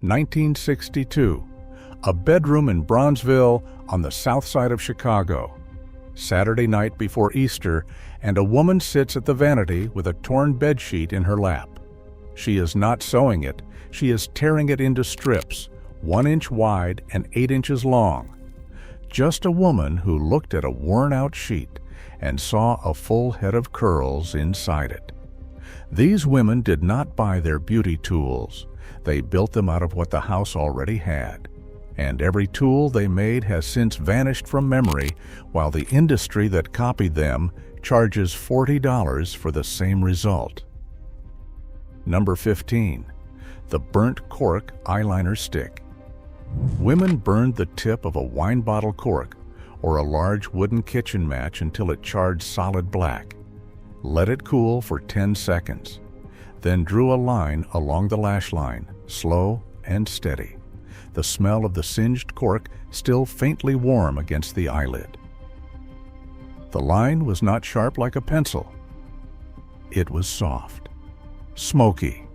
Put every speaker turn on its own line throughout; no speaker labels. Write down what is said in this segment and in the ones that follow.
1962. A bedroom in Bronzeville on the south side of Chicago. Saturday night before Easter, and a woman sits at the vanity with a torn bedsheet in her lap. She is not sewing it, she is tearing it into strips, 1 inch wide and 8 inches long. Just a woman who looked at a worn-out sheet and saw a full head of curls inside it. These women did not buy their beauty tools. They built them out of what the house already had. And every tool they made has since vanished from memory, while the industry that copied them charges $40 for the same result. Number 15. The burnt cork eyeliner stick. Women burned the tip of a wine bottle cork or a large wooden kitchen match until it charred solid black. Let it cool for 10 seconds. Then drew a line along the lash line, slow and steady. The smell of the singed cork still faintly warm against the eyelid. The line was not sharp like a pencil. It was soft, smoky,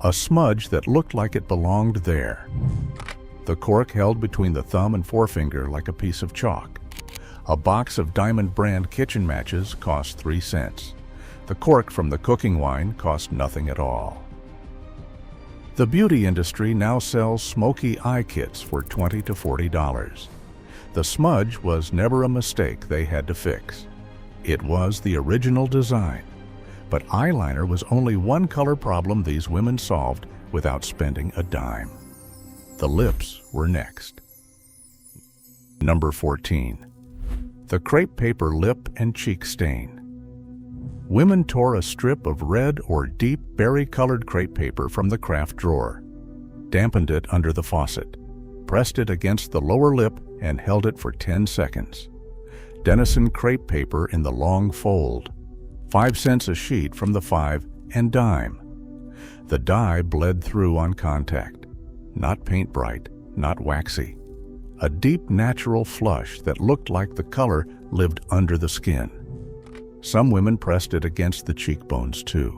a smudge that looked like it belonged there. The cork held between the thumb and forefinger like a piece of chalk. A box of Diamond brand kitchen matches cost 3 cents. The cork from the cooking wine cost nothing at all. The beauty industry now sells smoky eye kits for $20 to $40. The smudge was never a mistake they had to fix. It was the original design. But eyeliner was only one color problem these women solved without spending a dime. The lips were next. Number 14. The crepe paper lip and cheek stain. Women tore a strip of red or deep berry-colored crepe paper from the craft drawer, dampened it under the faucet, pressed it against the lower lip, and held it for 10 seconds. Denison crepe paper in the long fold, 5 cents a sheet from the 5 and dime. The dye bled through on contact, not paint bright, not waxy. A deep natural flush that looked like the color lived under the skin. Some women pressed it against the cheekbones too.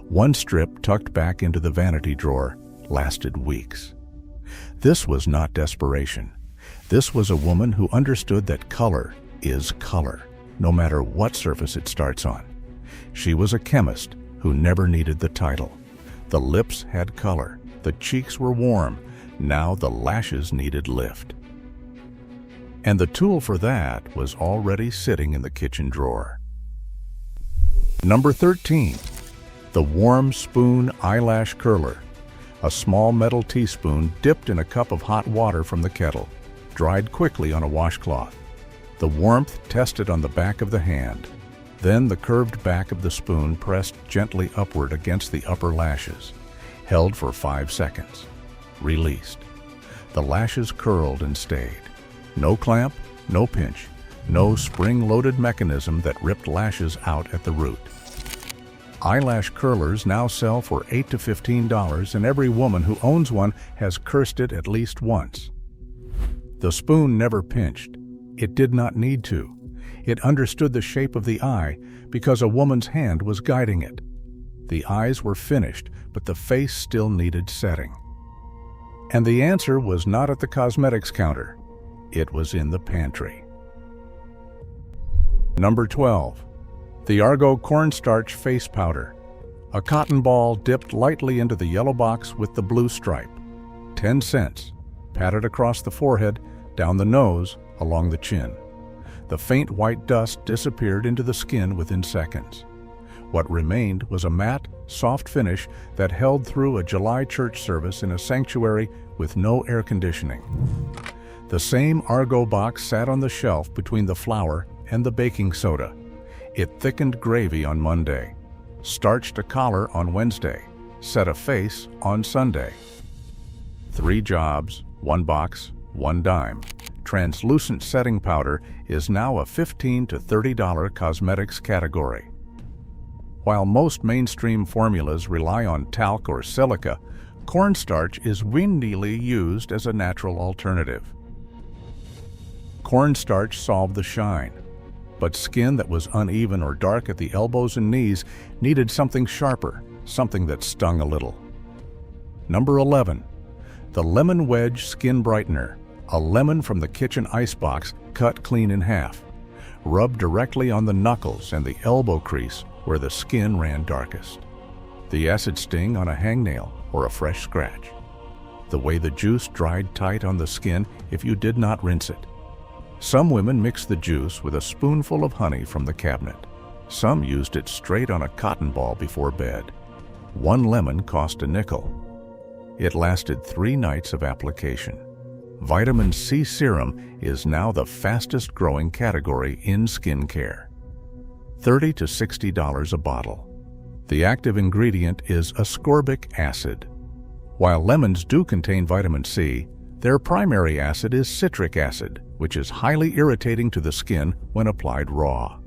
One strip tucked back into the vanity drawer lasted weeks. This was not desperation. This was a woman who understood that color is color, no matter what surface it starts on. She was a chemist who never needed the title. The lips had color, the cheeks were warm, now the lashes needed lift. And the tool for that was already sitting in the kitchen drawer. Number 13. The warm spoon eyelash curler. A small metal teaspoon dipped in a cup of hot water from the kettle, dried quickly on a washcloth. The warmth tested on the back of the hand. Then the curved back of the spoon pressed gently upward against the upper lashes, held for 5 seconds, released. The lashes curled and stayed. No clamp, no pinch, no spring-loaded mechanism that ripped lashes out at the root. Eyelash curlers now sell for $8 to $15, and every woman who owns one has cursed it at least once. The spoon never pinched. It did not need to. It understood the shape of the eye because a woman's hand was guiding it. The eyes were finished, but the face still needed setting. And the answer was not at the cosmetics counter. It was in the pantry. Number 12. The Argo cornstarch face powder. A cotton ball dipped lightly into the yellow box with the blue stripe. 10 cents. Patted across the forehead, down the nose, along the chin. The faint white dust disappeared into the skin within seconds. What remained was a matte, soft finish that held through a July church service in a sanctuary with no air conditioning. The same Argo box sat on the shelf between the flour and the baking soda. It thickened gravy on Monday, starched a collar on Wednesday, set a face on Sunday. 3 jobs, 1 box, 1 dime. Translucent setting powder is now a $15 to $30 cosmetics category. While most mainstream formulas rely on talc or silica, cornstarch is widely used as a natural alternative. Cornstarch solved the shine, but skin that was uneven or dark at the elbows and knees needed something sharper, something that stung a little. Number 11. The Lemon Wedge Skin Brightener. A lemon from the kitchen icebox cut clean in half. Rub directly on the knuckles and the elbow crease where the skin ran darkest. The acid sting on a hangnail or a fresh scratch. The way the juice dried tight on the skin if you did not rinse it. Some women mixed the juice with a spoonful of honey from the cabinet. Some used it straight on a cotton ball before bed. One lemon cost a nickel. It lasted 3 nights of application. Vitamin C serum is now the fastest growing category in skincare. $30 to $60 a bottle. The active ingredient is ascorbic acid. While lemons do contain vitamin C, their primary acid is citric acid, which is highly irritating to the skin when applied raw.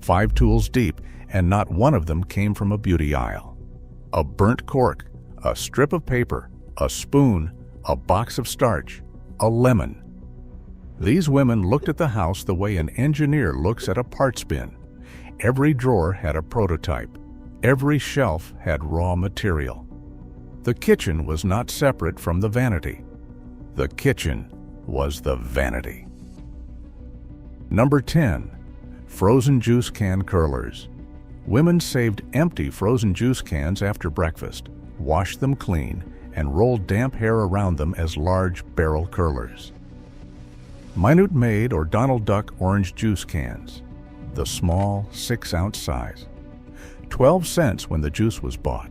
5 tools deep, and not one of them came from a beauty aisle. A burnt cork, a strip of paper, a spoon, a box of starch, a lemon. These women looked at the house the way an engineer looks at a parts bin. Every drawer had a prototype. Every shelf had raw material. The kitchen was not separate from the vanity. The kitchen was the vanity. Number 10. Frozen juice can curlers. Women saved empty frozen juice cans after breakfast, washed them clean, and rolled damp hair around them as large barrel curlers. Minute Maid or Donald Duck orange juice cans. The small 6-ounce size. 12 cents when the juice was bought.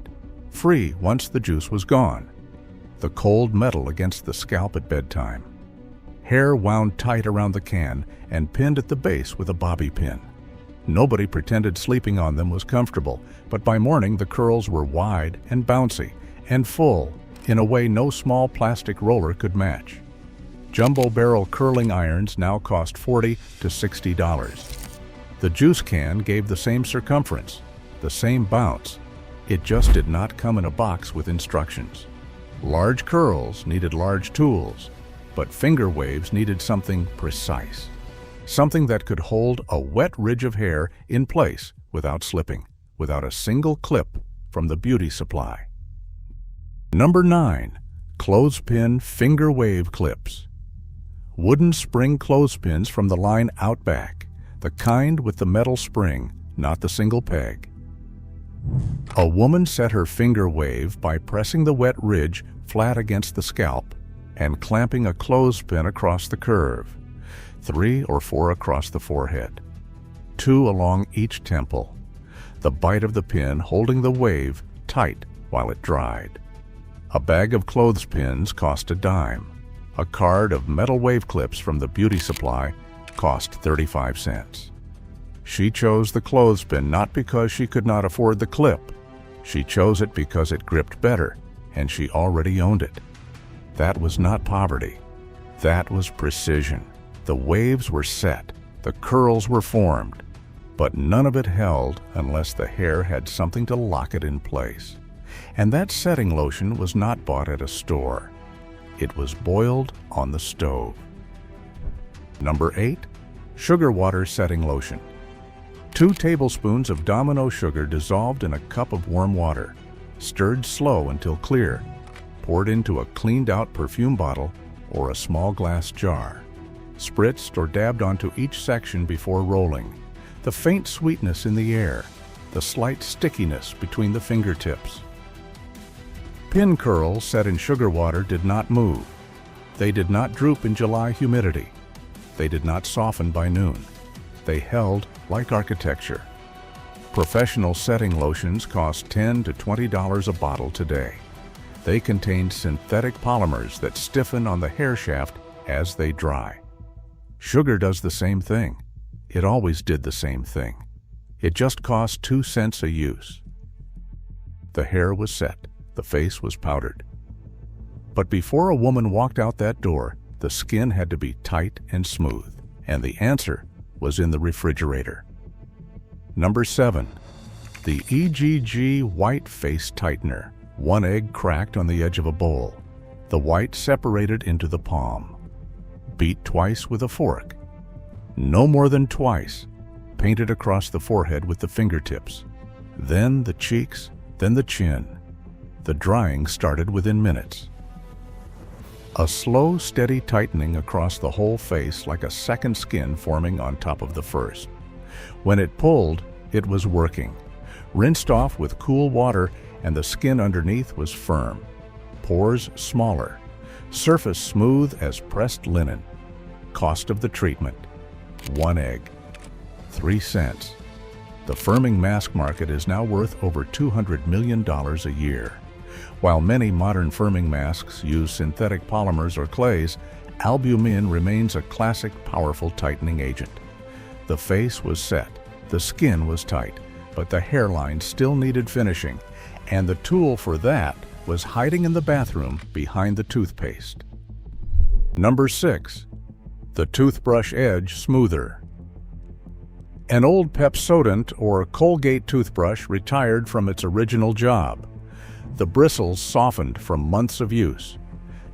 Free once the juice was gone. The cold metal against the scalp at bedtime. Hair wound tight around the can and pinned at the base with a bobby pin. Nobody pretended sleeping on them was comfortable, but by morning the curls were wide and bouncy and full in a way no small plastic roller could match. Jumbo barrel curling irons now cost $40 to $60. The juice can gave the same circumference, the same bounce. It just did not come in a box with instructions. Large curls needed large tools, but finger waves needed something precise. Something that could hold a wet ridge of hair in place without slipping, without a single clip from the beauty supply. Number 9. Clothespin Finger Wave Clips. Wooden spring clothespins from the line Outback, the kind with the metal spring, not the single peg. A woman set her finger wave by pressing the wet ridge flat against the scalp and clamping a clothespin across the curve, 3 or 4 across the forehead, 2 along each temple, the bite of the pin holding the wave tight while it dried. A bag of clothespins cost a dime. A card of metal wave clips from the beauty supply cost 35 cents. She chose the clothespin not because she could not afford the clip. She chose it because it gripped better, and she already owned it. That was not poverty. That was precision. The waves were set, the curls were formed, but none of it held unless the hair had something to lock it in place. And that setting lotion was not bought at a store. It was boiled on the stove. Number 8. Sugar Water Setting Lotion. 2 tablespoons of Domino sugar dissolved in a cup of warm water, stirred slow until clear, poured into a cleaned-out perfume bottle or a small glass jar, spritzed or dabbed onto each section before rolling. The faint sweetness in the air, the slight stickiness between the fingertips. Pin curls set in sugar water did not move. They did not droop in July humidity. They did not soften by noon. They held like architecture. Professional setting lotions cost $10 to $20 a bottle today. They contain synthetic polymers that stiffen on the hair shaft as they dry. Sugar does the same thing. It always did the same thing. It just cost 2 cents a use. The hair was set. The face was powdered. But before a woman walked out that door, the skin had to be tight and smooth, and the answer was in the refrigerator. Number 7. The EGG White Face Tightener. 1 egg cracked on the edge of a bowl. The white separated into the palm. Beat twice with a fork. No more than twice. Painted across the forehead with the fingertips. Then the cheeks, then the chin. The drying started within minutes. A slow, steady tightening across the whole face, like a second skin forming on top of the first. When it pulled, it was working. Rinsed off with cool water, and the skin underneath was firm. Pores smaller. Surface smooth as pressed linen. Cost of the treatment: 1 egg. 3 cents. The firming mask market is now worth over $200 million a year. While many modern firming masks use synthetic polymers or clays, albumin remains a classic, powerful tightening agent. The face was set, the skin was tight, but the hairline still needed finishing, and the tool for that was hiding in the bathroom behind the toothpaste. Number 6. The toothbrush edge smoother. An old Pepsodent or Colgate toothbrush retired from its original job. The bristles softened from months of use,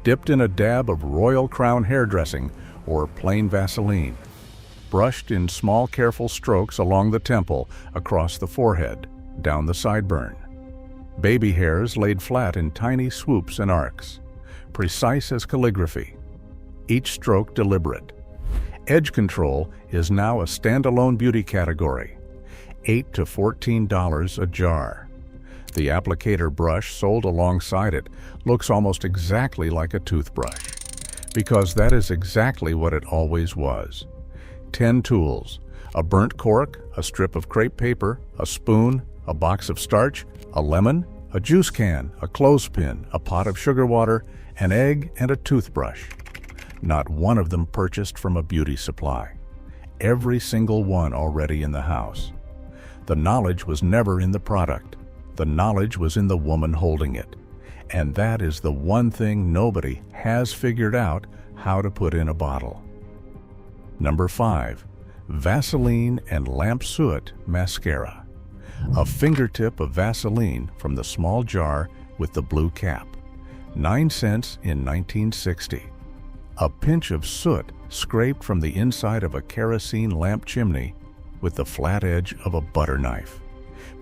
dipped in a dab of Royal Crown hair dressing or plain Vaseline, brushed in small careful strokes along the temple, across the forehead, down the sideburn. Baby hairs laid flat in tiny swoops and arcs, precise as calligraphy, each stroke deliberate. Edge control is now a standalone beauty category, $8 to $14 a jar. The applicator brush sold alongside it looks almost exactly like a toothbrush, because that is exactly what it always was. 10 tools: a burnt cork, a strip of crepe paper, a spoon, a box of starch, a lemon, a juice can, a clothespin, a pot of sugar water, an egg, and a toothbrush. Not one of them purchased from a beauty supply. Every single one already in the house. The knowledge was never in the product. The knowledge was in the woman holding it. And that is the one thing nobody has figured out how to put in a bottle. Number 5. Vaseline and lamp soot mascara. A fingertip of Vaseline from the small jar with the blue cap. 9 cents in 1960. A pinch of soot scraped from the inside of a kerosene lamp chimney with the flat edge of a butter knife.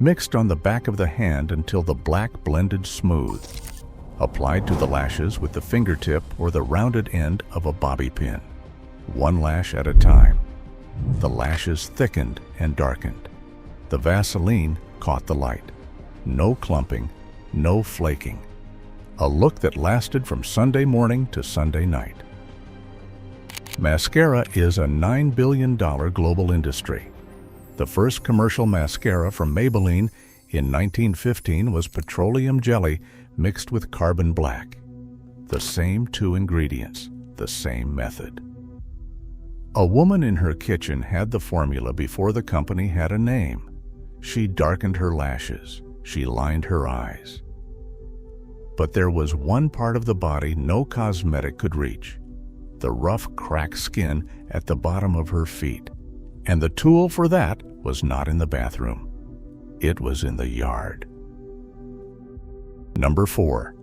Mixed on the back of the hand until the black blended smooth. Applied to the lashes with the fingertip or the rounded end of a bobby pin. 1 lash at a time. The lashes thickened and darkened. The Vaseline caught the light. No clumping, no flaking. A look that lasted from Sunday morning to Sunday night. Mascara is a $9 billion global industry. The first commercial mascara from Maybelline in 1915 was petroleum jelly mixed with carbon black. The same 2 ingredients, the same method. A woman in her kitchen had the formula before the company had a name. She darkened her lashes. She lined her eyes. But there was one part of the body no cosmetic could reach. The rough, cracked skin at the bottom of her feet. And the tool for that was not in the bathroom. It was in the yard. Number 4.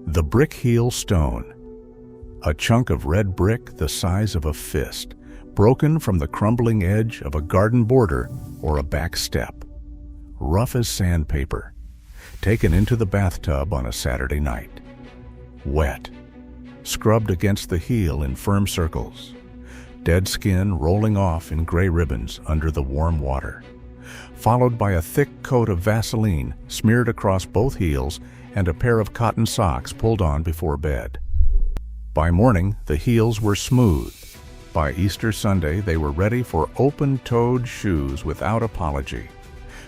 The brick heel stone. A chunk of red brick the size of a fist, broken from the crumbling edge of a garden border or a back step. Rough as sandpaper. Taken into the bathtub on a Saturday night. Wet. Scrubbed against the heel in firm circles. Dead skin rolling off in gray ribbons under the warm water. Followed by a thick coat of Vaseline smeared across both heels and a pair of cotton socks pulled on before bed. By morning, the heels were smooth. By Easter Sunday, they were ready for open-toed shoes without apology.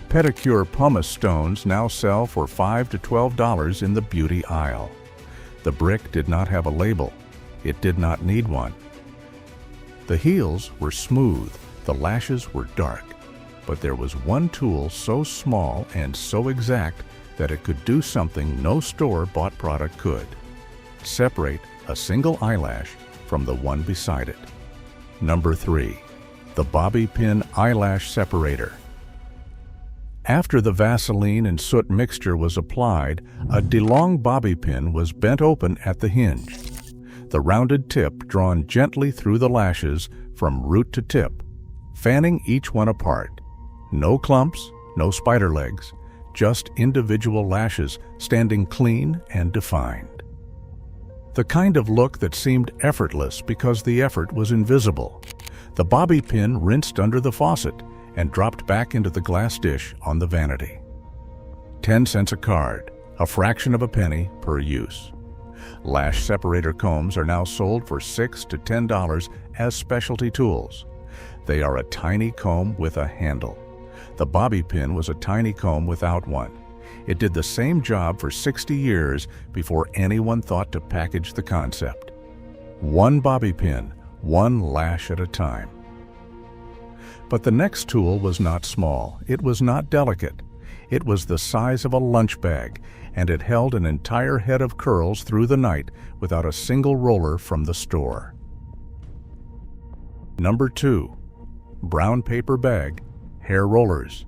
Pedicure pumice stones now sell for $5 to $12 in the beauty aisle. The brick did not have a label. It did not need one. The heels were smooth, the lashes were dark, but there was one tool so small and so exact that it could do something no store-bought product could. Separate a single eyelash from the one beside it. Number 3. The bobby pin eyelash separator. After the Vaseline and soot mixture was applied, a DeLong bobby pin was bent open at the hinge. The rounded tip drawn gently through the lashes from root to tip, fanning each one apart. No clumps, no spider legs, just individual lashes standing clean and defined. The kind of look that seemed effortless because the effort was invisible. The bobby pin rinsed under the faucet and dropped back into the glass dish on the vanity. 10 cents a card, a fraction of a penny per use. Lash separator combs are now sold for $6 to $10 as specialty tools. They are a tiny comb with a handle. The bobby pin was a tiny comb without one. It did the same job for 60 years before anyone thought to package the concept. One bobby pin, one lash at a time. But the next tool was not small. It was not delicate. It was the size of a lunch bag, and it held an entire head of curls through the night without a single roller from the store. Number 2. Brown paper bag, hair rollers.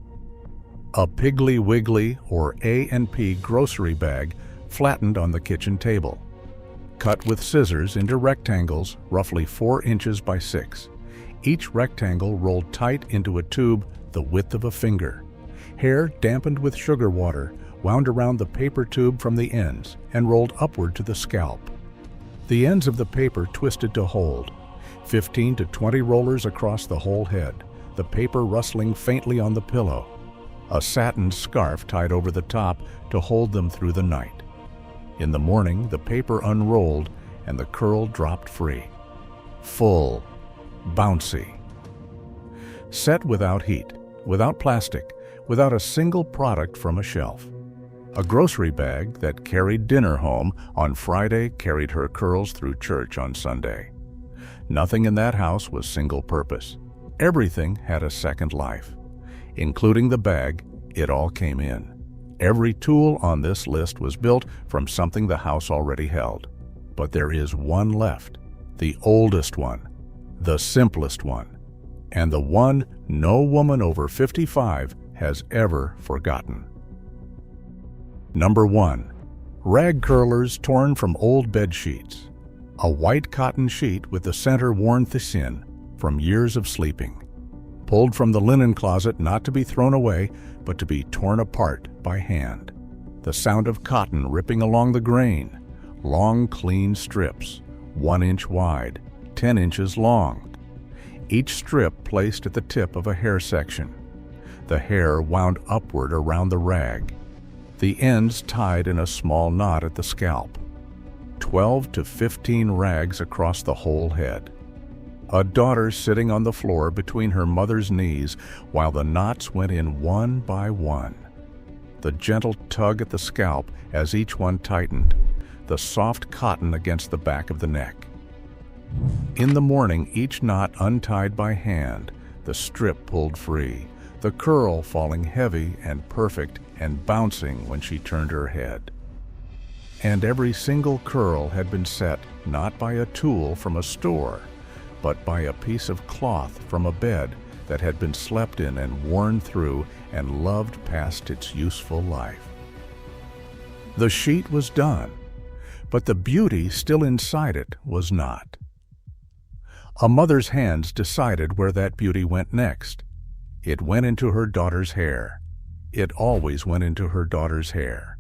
A Piggly Wiggly or A&P grocery bag flattened on the kitchen table. Cut with scissors into rectangles roughly 4 inches by 6. Each rectangle rolled tight into a tube the width of a finger. Hair dampened with sugar water wound around the paper tube from the ends and rolled upward to the scalp. The ends of the paper twisted to hold. 15 to 20 rollers across the whole head, the paper rustling faintly on the pillow. A satin scarf tied over the top to hold them through the night. In the morning, the paper unrolled and the curl dropped free. Full, bouncy. Set without heat, without plastic, without a single product from a shelf. A grocery bag that carried dinner home on Friday carried her curls through church on Sunday. Nothing in that house was single purpose. Everything had a second life. Including the bag, it all came in. Every tool on this list was built from something the house already held. But there is one left, the oldest one, the simplest one, and the one no woman over 55 has ever forgotten. Number 1. Rag curlers torn from old bed sheets. A white cotton sheet with the center worn thin from years of sleeping. Pulled from the linen closet not to be thrown away, but to be torn apart by hand. The sound of cotton ripping along the grain. Long, clean strips, 1 inch wide, 10 inches long. Each strip placed at the tip of a hair section. The hair wound upward around the rag. The ends tied in a small knot at the scalp. 12 to 15 rags across the whole head. A daughter sitting on the floor between her mother's knees while the knots went in one by one. The gentle tug at the scalp as each one tightened, the soft cotton against the back of the neck. In the morning, each knot untied by hand, the strip pulled free, the curl falling heavy and perfect and bouncing when she turned her head. And every single curl had been set not by a tool from a store, but by a piece of cloth from a bed that had been slept in and worn through and loved past its useful life. The sheet was done, but the beauty still inside it was not. A mother's hands decided where that beauty went next. It went into her daughter's hair. It always went into her daughter's hair.